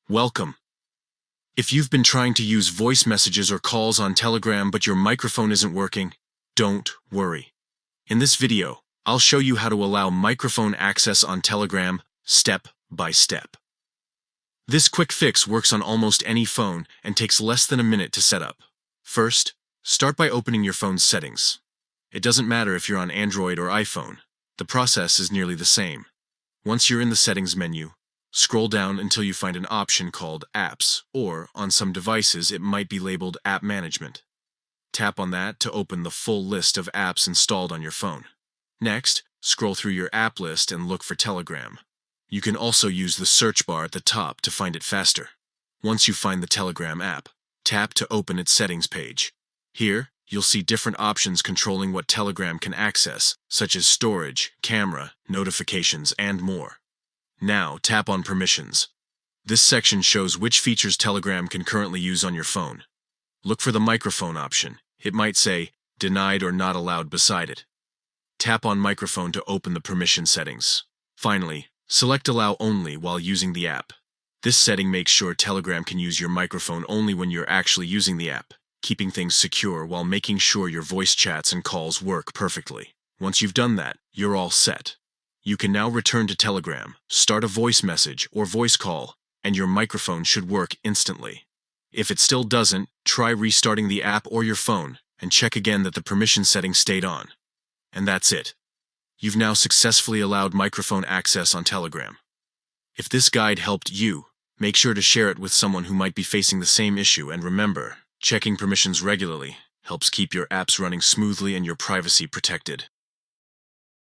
Welcome. If you've been trying to use voice messages or calls on Telegram but your microphone isn't working, don't worry. In this video, I'll show you how to allow microphone access on Telegram step by step. This quick fix works on almost any phone and takes less than a minute to set up. First, start by opening your phone's settings. It doesn't matter if you're on Android or iPhone. The process is nearly the same. Once you're in the settings menu, scroll down until you find an option called Apps, or on some devices it might be labeled App Management. Tap on that to open the full list of apps installed on your phone. Next, scroll through your app list and look for Telegram. You can also use the search bar at the top to find it faster. Once you find the Telegram app, tap to open its settings page. Here, you'll see different options controlling what Telegram can access, such as storage, camera, notifications, and more. Now, tap on Permissions. This section shows which features Telegram can currently use on your phone. Look for the microphone option. It might say, Denied or Not Allowed beside it. Tap on Microphone to open the permission settings. Finally, select Allow Only while using the app. This setting makes sure Telegram can use your microphone only when you're actually using the app, keeping things secure while making sure your voice chats and calls work perfectly. Once you've done that, you're all set. You can now return to Telegram, start a voice message or voice call, and your microphone should work instantly. If it still doesn't, try restarting the app or your phone and check again that the permission settings stayed on. And that's it. You've now successfully allowed microphone access on Telegram. If this guide helped you, make sure to share it with someone who might be facing the same issue, and remember, checking permissions regularly helps keep your apps running smoothly and your privacy protected.